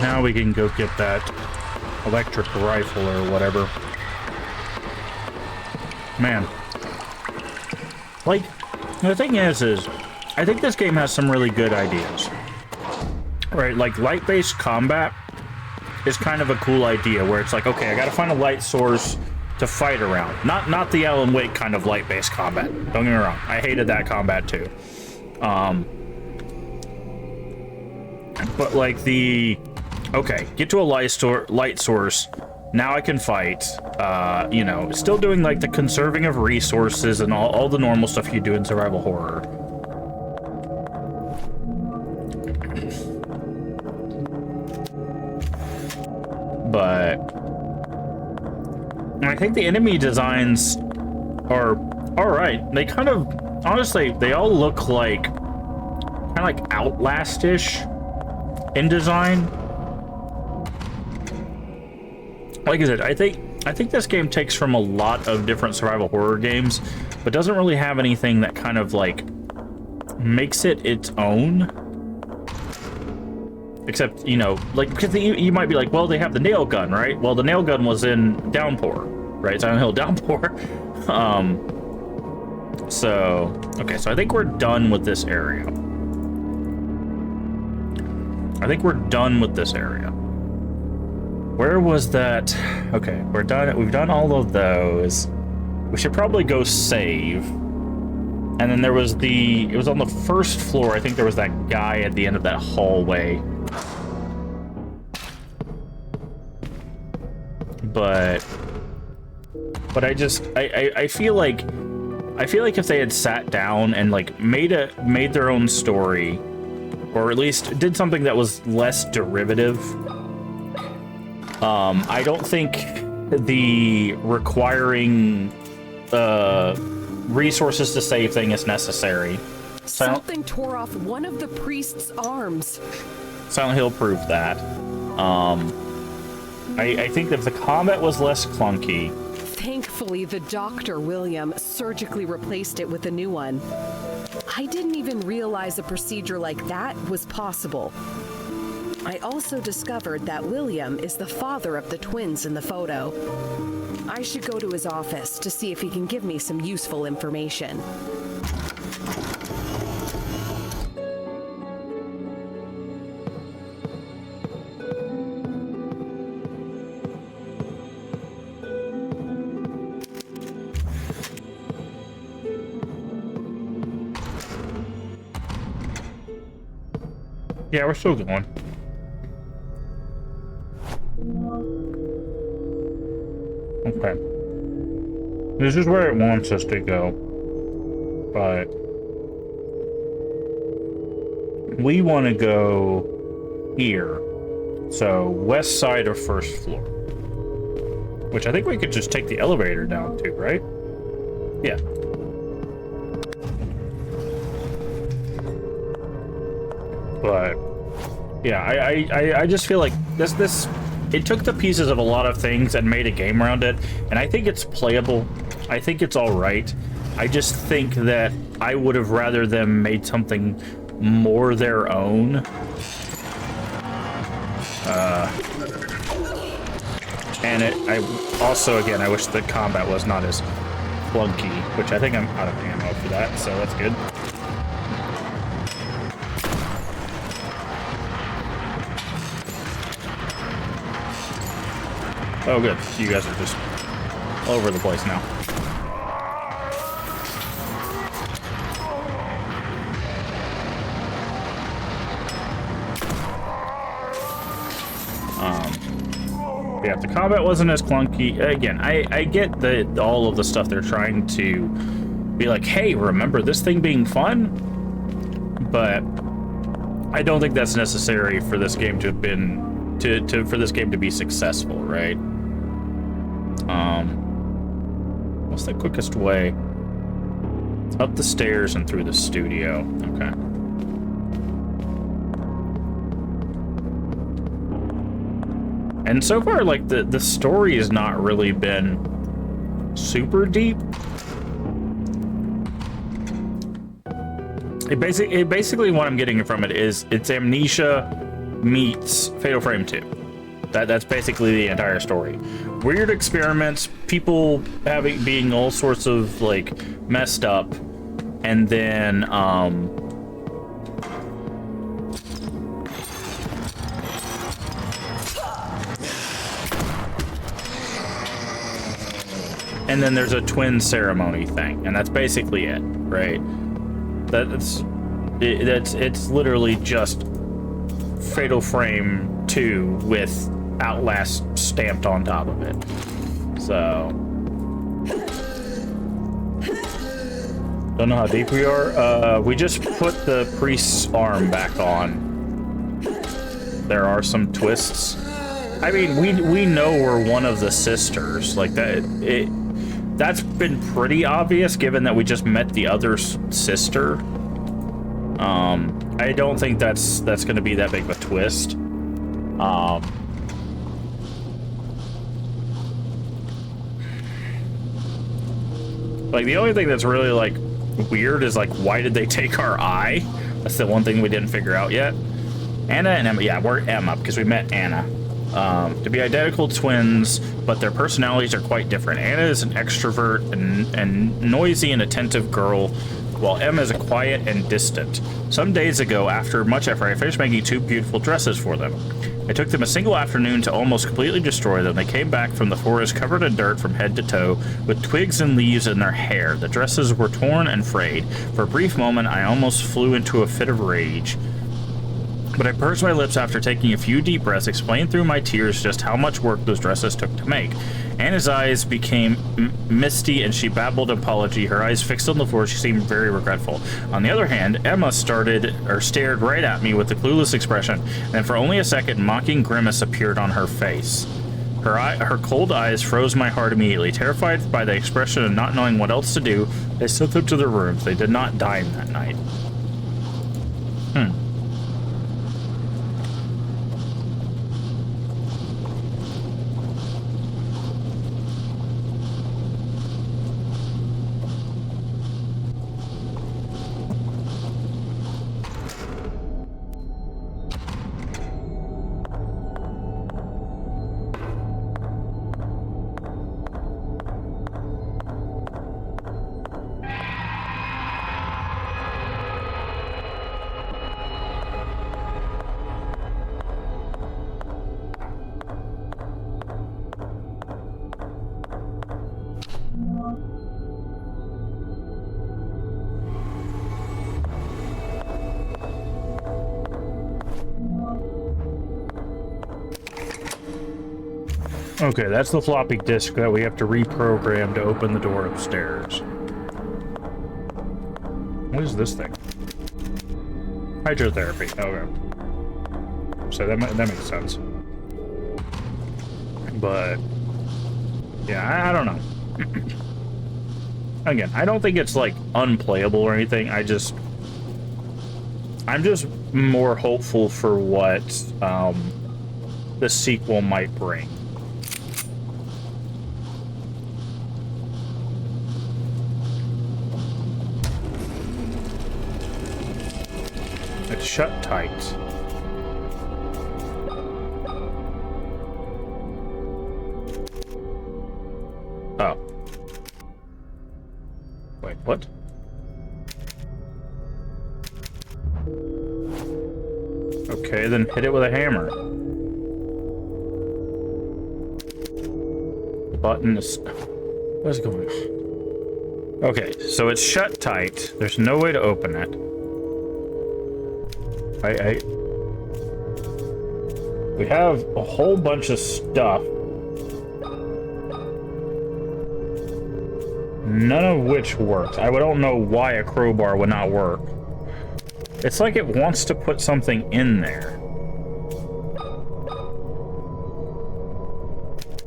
Now we can go get that electric rifle or whatever. Man. Like, the thing is I think this game has some really good ideas. Right, like light-based combat is kind of a cool idea where it's like, okay, I gotta find a light source to fight around. Not the Alan Wake kind of light-based combat. Don't get me wrong. I hated that combat too. But like okay, get to a light source. Now I can fight. You know, still doing like the conserving of resources and all the normal stuff you do in survival horror. But I think the enemy designs are all right. They kind of, honestly, they all look like kind of like Outlast-ish in design. Like I said, I think this game takes from a lot of different survival horror games, but doesn't really have anything that kind of like makes it its own. Except, you know, like, because you might be like, well, they have the nail gun, right? Well, the nail gun was in Downpour, right? Silent Hill Downpour. Okay, so I think we're done with this area. Where was that? Okay, we're done. We've done all of those. We should probably go save. And then there was it was on the first floor. I think there was that guy at the end of that hallway. But I feel like if they had sat down and like made their own story, or at least did something that was less derivative, I don't think the requiring resources to save thing is necessary. Something tore off one of the priest's arms. Silent Hill proved that. I think that if the combat was less clunky. Thankfully, the doctor, William, surgically replaced it with a new one. I didn't even realize a procedure like that was possible. I also discovered that William is the father of the twins in the photo. I should go to his office to see if he can give me some useful information. Yeah, we're still going. Okay. This is where it wants us to go. But we want to go here. So, west side of first floor. Which I think we could just take the elevator down to, right? Yeah. But yeah, I just feel like this it took the pieces of a lot of things and made a game around it, and I think it's playable. I think it's all right. I just think that I would have rather them made something more their own. And I also, again, I wish the combat was not as clunky, which I think I'm out of ammo for that, so that's good. Oh, good. You guys are just all over the place now. Yeah, the combat wasn't as clunky. Again, I get all of the stuff they're trying to be like, hey, remember this thing being fun? But I don't think that's necessary for this game to have been for this game to be successful, right? What's the quickest way? Up the stairs and through the studio. Okay. And so far, like, the story has not really been super deep. Basically what I'm getting from it is it's amnesia meets Fatal Frame 2. That's basically the entire story. Weird experiments, people being all sorts of like messed up, and then there's a twin ceremony thing, and that's basically it, right? It's literally just Fatal Frame 2 with Outlast stamped on top of it. So don't know how deep we are. We just put the priest's arm back on. There are some twists. I mean, we know we're one of the sisters. Like that's been pretty obvious given that we just met the other sister. I don't think that's going to be that big of a twist. Like, the only thing that's really, like, weird is, like, why did they take our eye? That's the one thing we didn't figure out yet. Anna and Emma, yeah, we're Emma, because we met Anna. To be identical twins, but their personalities are quite different. Anna is an extrovert and noisy and attentive girl, while Emma is quiet and distant. Some days ago, after much effort, I finished making 2 beautiful dresses for them. It took them a single afternoon to almost completely destroy them. They came back from the forest covered in dirt from head to toe, with twigs and leaves in their hair. The dresses were torn and frayed. For a brief moment, I almost flew into a fit of rage. But I pursed my lips after taking a few deep breaths, explained through my tears just how much work those dresses took to make. Anna's eyes became misty and she babbled an apology. Her eyes fixed on the floor, she seemed very regretful. On the other hand, Emma stared right at me with a clueless expression, and for only a second, mocking grimace appeared on her face. Her cold eyes froze my heart immediately. Terrified by the expression and not knowing what else to do, they sent them to their rooms. They did not dine that night. Okay, that's the floppy disk that we have to reprogram to open the door upstairs. What is this thing? Hydrotherapy. Okay. So that makes sense. But yeah, I don't know. Again, I don't think it's like unplayable or anything. I'm just more hopeful for what the sequel might bring. It's shut tight. Oh. Wait, what? Okay, then hit it with a hammer. The button is... What is going on? Okay, so it's shut tight. There's no way to open it. We have a whole bunch of stuff, none of which works. I don't know why a crowbar would not work. It's like it wants to put something in there.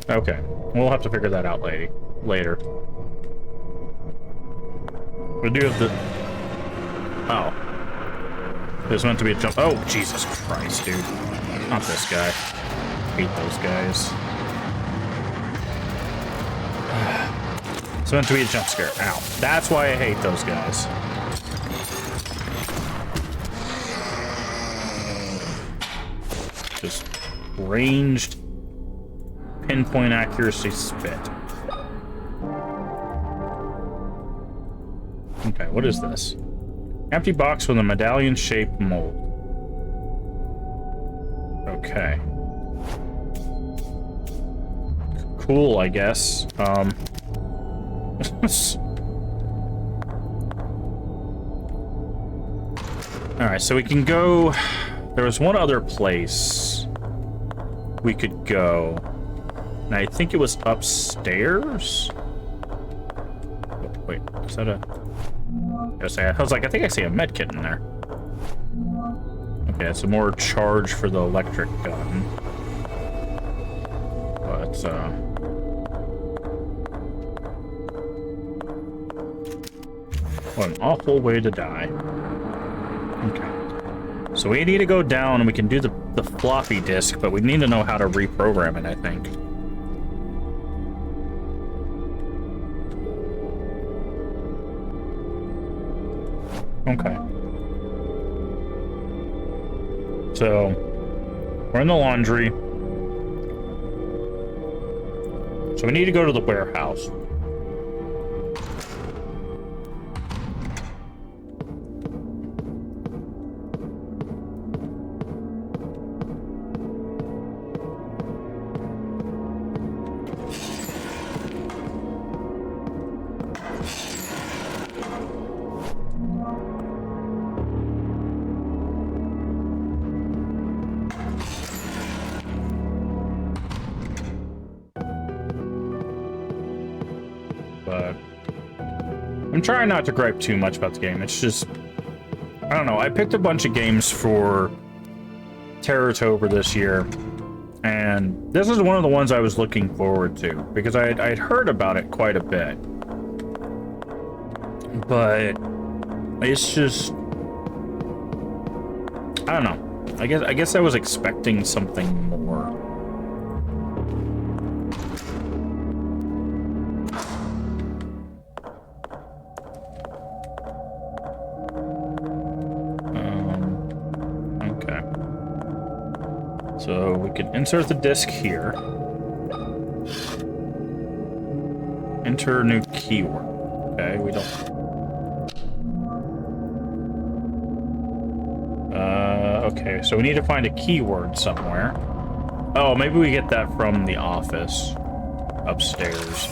Okay, we'll have to figure that out later. We do have the... Oh. There's meant to be a jump. Oh, Jesus Christ, dude. Not this guy. Hate those guys. It's meant to be a jump scare. Ow. That's why I hate those guys. Just ranged pinpoint accuracy spit. Okay, what is this? Empty box with a medallion-shaped mold. Okay. Cool, I guess. Alright, so we can go... There was one other place we could go. And I think it was upstairs? Oh, wait, is that a... I was like, I think I see a med kit in there. Okay, it's a more charge for the electric gun. But, what an awful way to die. Okay. So we need to go down and we can do the floppy disk, but we need to know how to reprogram it, I think. Okay. So, we're in the laundry. So we need to go to the warehouse. But I'm trying not to gripe too much about the game. It's just, I don't know. I picked a bunch of games for Terrortober this year, and this is one of the ones I was looking forward to because I'd heard about it quite a bit. But it's just, I don't know. I guess I was expecting something more. So we can insert the disc here. Enter new keyword. Okay, we don't. Okay, so we need to find a keyword somewhere. Oh, maybe we get that from the office upstairs.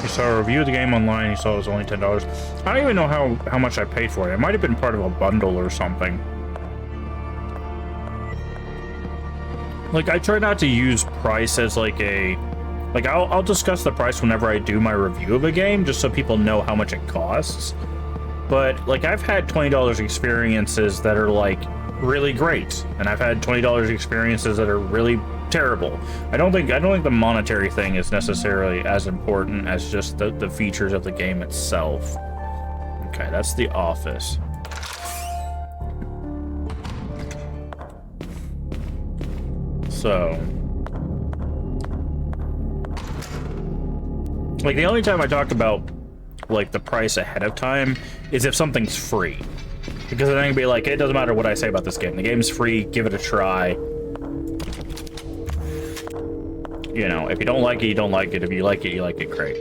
Saw a review of the game online. He saw it was only $10. I don't even know how much I paid for it. It might have been part of a bundle or something. Like, I try not to use price as like a... Like, I'll discuss the price whenever I do my review of a game, just so people know how much it costs. But, like, I've had $20 experiences that are, like, really great. And I've had $20 experiences that are really terrible. I don't think the monetary thing is necessarily as important as just the features of the game itself. Okay, that's the office. So, like, the only time I talk about like the price ahead of time is if something's free, because then I can be like, it doesn't matter what I say about this game. The game's free. Give it a try. You know, if you don't like it, you don't like it. If you like it, great.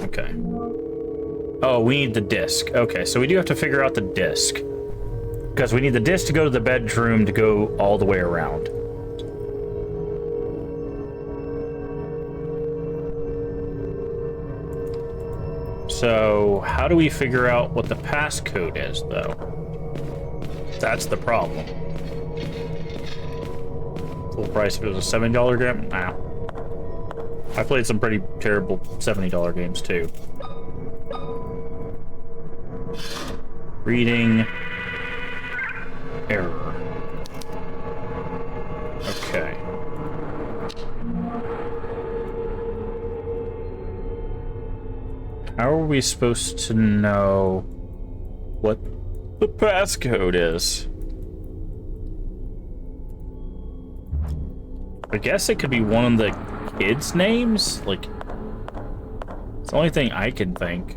Okay. Oh, we need the disc. Okay, so we do have to figure out the disc. Because we need the disc to go to the bedroom to go all the way around. So, how do we figure out what the passcode is, though? That's the problem. Full price if it was a $70 game? Nah. I played some pretty terrible $70 games, too. Reading. Error. Okay. How are we supposed to know what the passcode is? I guess it could be one of the kids' names? Like, it's the only thing I can think.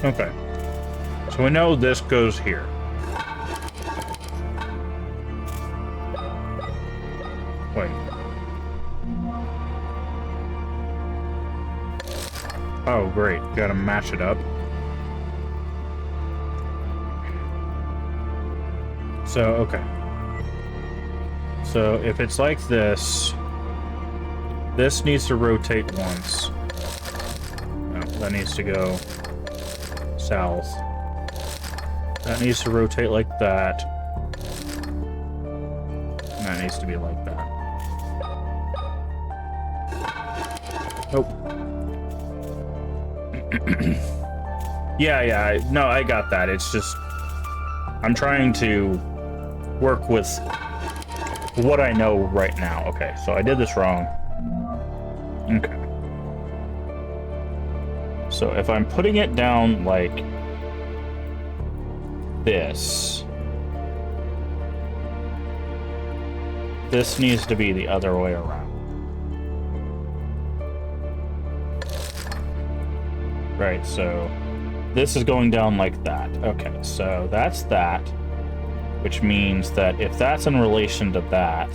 Okay. So we know this goes here. Wait. Oh, great. Gotta match it up. So, okay. So, if it's like this, this needs to rotate once. No, that needs to go south. That needs to rotate like that. And that needs to be like that. Oh. Yeah, no, I got that. It's just, I'm trying to work with what I know right now. Okay, so I did this wrong. Okay. So if I'm putting it down like this, this needs to be the other way around. Right, so this is going down like that. Okay, so that's that, which means that if that's in relation to that...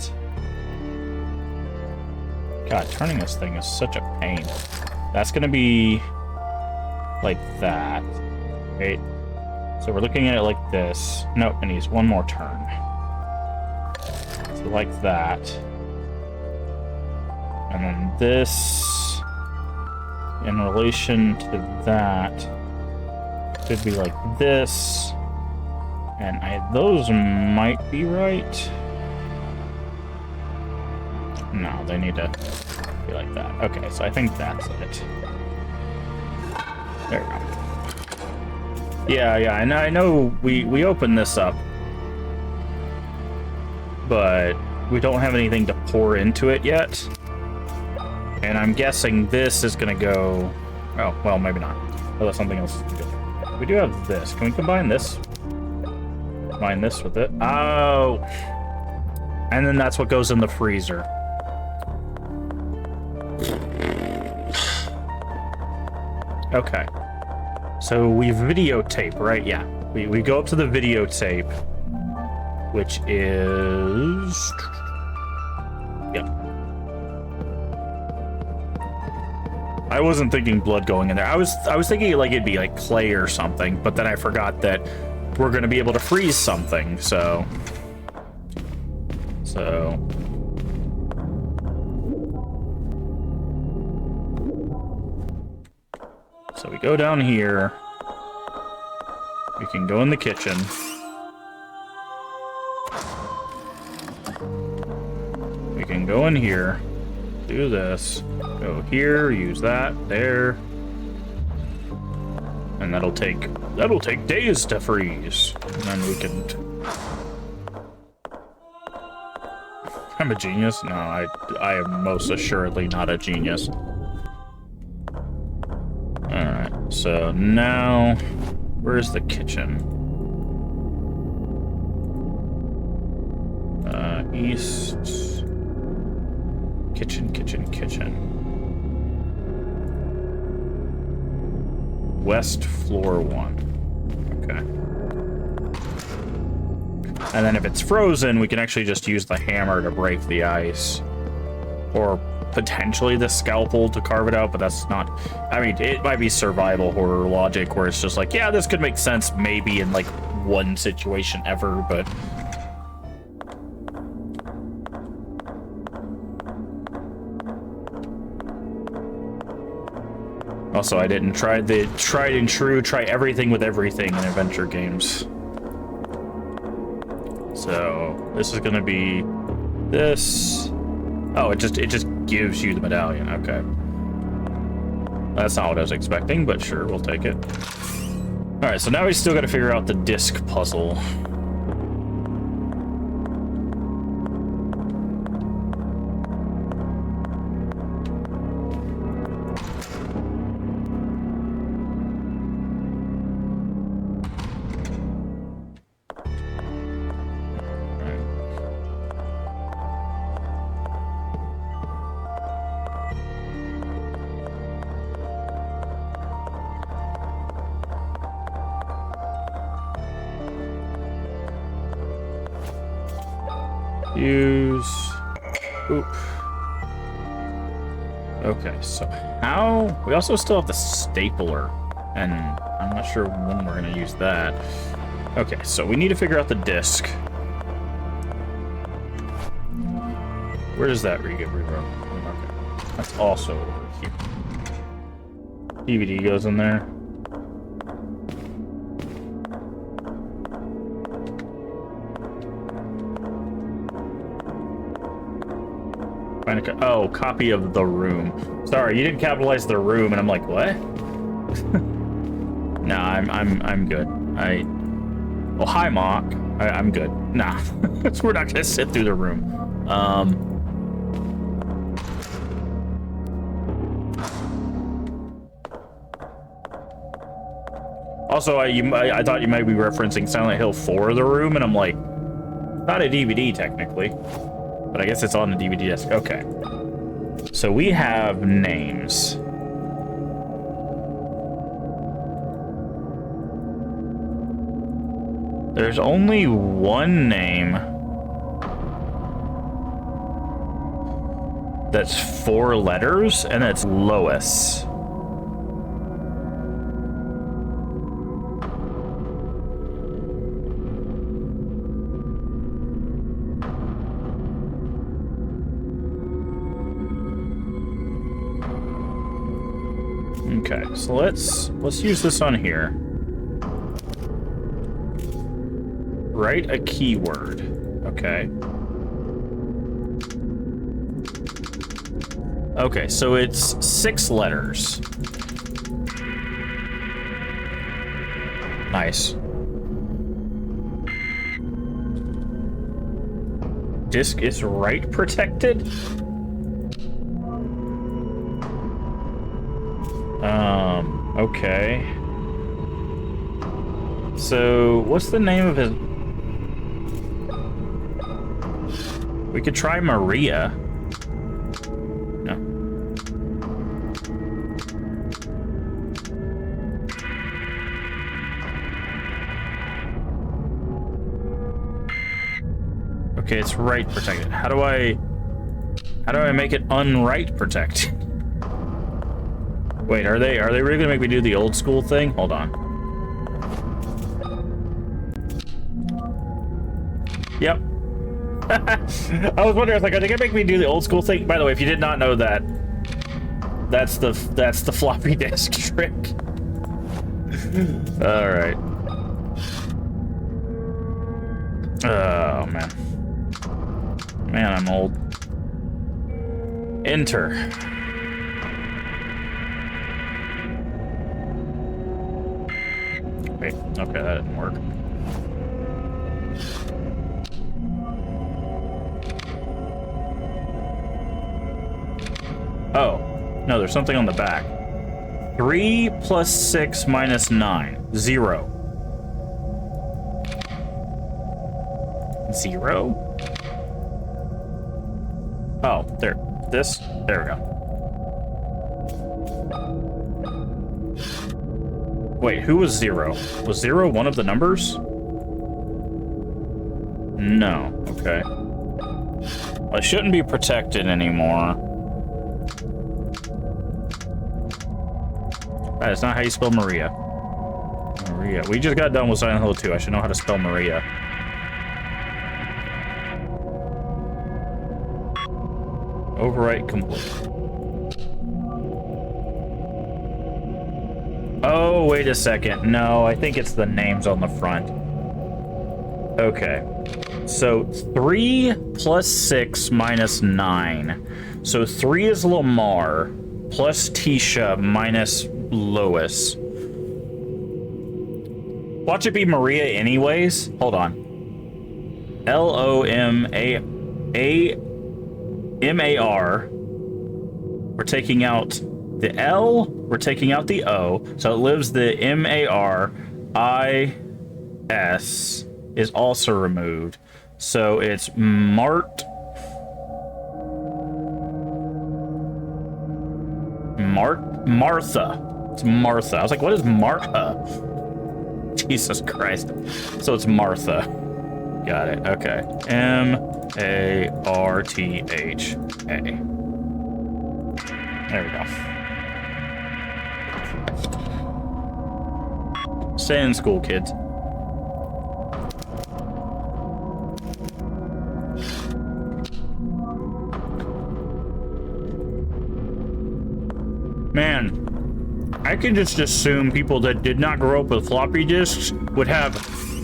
God, turning this thing is such a pain. That's going to be like that, right? So we're looking at it like this. Nope, it needs one more turn. So like that. And then this, in relation to that, could be like this. And those might be right. No, they need to be like that. Okay, so I think that's it. There we go. Yeah, I know we opened this up, but we don't have anything to pour into it yet. And I'm guessing this is gonna go... Oh, well, maybe not. Oh, that's something else to do. We do have this. Can we combine this? Combine this with it. Oh! And then that's what goes in the freezer. Okay. So we videotape, right? Yeah. We go up to the videotape, which is... Yep. I wasn't thinking blood going in there. I was thinking like it'd be like clay or something, but then I forgot that we're gonna be able to freeze something, so we go down here. We can go in the kitchen. We can go in here, do this, go here, use that, there. And that'll take days to freeze. And then we can... I'm a genius? No, I am most assuredly not a genius. So now, where's the kitchen? East. Kitchen. West floor 1. Okay. And then if it's frozen, we can actually just use the hammer to break the ice. Or potentially the scalpel to carve it out, but that's not... I mean, it might be survival horror logic where it's just like, yeah, this could make sense maybe in like one situation ever, but... Also, I didn't try the tried and true, try everything with everything in adventure games. So, this is gonna be this. Oh, it just gives you the medallion. Okay. That's not what I was expecting, but sure, we'll take it. All right, so now we still got to figure out the disc puzzle. Use... Oop. Okay, so how... We also still have the stapler, and I'm not sure when we're going to use that. Okay, so we need to figure out the disc. Where does that get rewrote? Okay, that's also over here. DVD goes in there. Oh, copy of the room. Sorry, you didn't capitalize the room, and I'm like, what? Nah, I'm good. Oh, hi, Mock. I'm good. Nah, we're not gonna sit through the room. Also, I thought you might be referencing Silent Hill 4, the room, and I'm like, not a DVD technically. But I guess it's on the DVD disc. Okay. So we have names. There's only one name that's 4 letters, and that's Lois. Okay, so let's use this on here. Write a keyword. Okay. Okay, so it's 6 letters. Nice. Disk is write protected? Okay. So, what's the name of his... We could try Maria. No. Okay, it's write protected. How do I make it unwrite protected? Wait, are they really gonna make me do the old school thing? Hold on. Yep. I was wondering, I was like, are they gonna make me do the old school thing? By the way, if you did not know that, that's the floppy disk trick. All right. Oh man. Man, I'm old. Enter. Wait, okay, that didn't work. Oh, no, there's something on the back. 3 plus 6 minus 9. 0. 0? Oh, there. This? There we go. Wait, who was 0? Was 0 one of the numbers? No. Okay. Well, I shouldn't be protected anymore. That is not how you spell Maria. Maria. We just got done with Silent Hill 2. I should know how to spell Maria. Overwrite complete. Oh, wait a second. No, I think it's the names on the front. Okay. So 3 plus 6 minus 9. So 3 is Lamar plus Tisha minus Lois. Watch it be Maria anyways. Hold on. L-O-M-A-M-A-R. We're taking out the L. We're taking out the O. So it lives the M-A-R-I-S is also removed. So it's Martha. It's Martha. I was like, what is Martha? Jesus Christ. So it's Martha. Got it. Okay. M-A-R-T-H-A. There we go. Stay in school, kids. Man, I can just assume people that did not grow up with floppy disks would have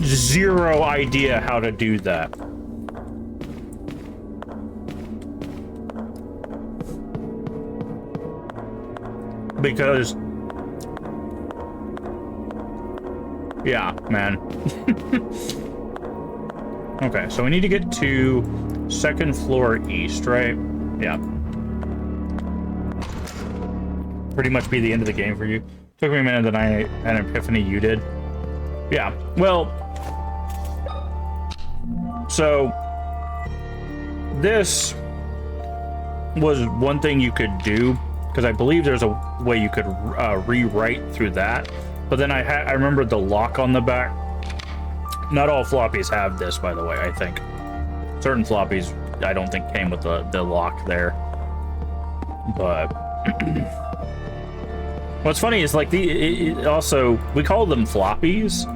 zero idea how to do that. Because, yeah, man. Okay, so we need to get to 2nd floor east, right? Yeah. Pretty much be the end of the game for you. Took me a minute, then I had an epiphany. You did. Yeah. Well, so this was one thing you could do, because I believe there's a way you could rewrite through that. But then I remembered the lock on the back. Not all floppies have this, by the way. I think certain floppies I don't think came with the lock there. But what's funny is, like, also, we call them floppies.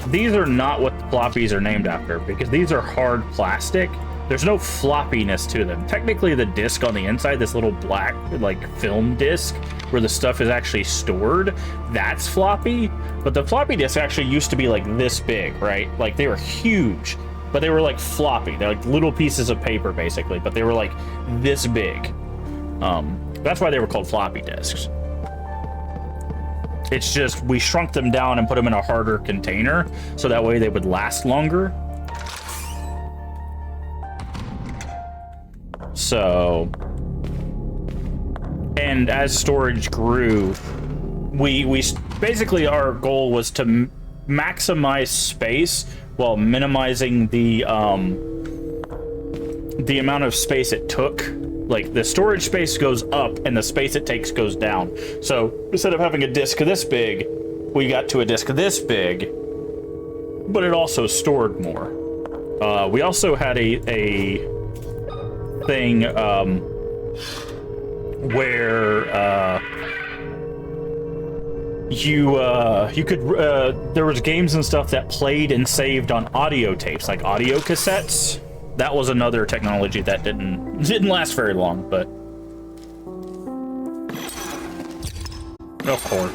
These are not what the floppies are named after, because these are hard plastic. There's no floppiness to them. Technically, the disc on the inside, this little black, like, film disc, where the stuff is actually stored, that's floppy. But the floppy disks actually used to be, like, this big, right? Like, they were huge, but they were, like, floppy. They're, like, little pieces of paper, basically, but they were, like, this big. That's why they were called floppy disks. It's just, we shrunk them down and put them in a harder container, so that way they would last longer. So, and as storage grew, we basically, our goal was to maximize space while minimizing the amount of space it took. Like, the storage space goes up and the space it takes goes down. So instead of having a disk this big, we got to a disk this big, but it also stored more. We also had a thing where you could there was games and stuff that played and saved on audio tapes, like audio cassettes. That was another technology that didn't last very long, but of course.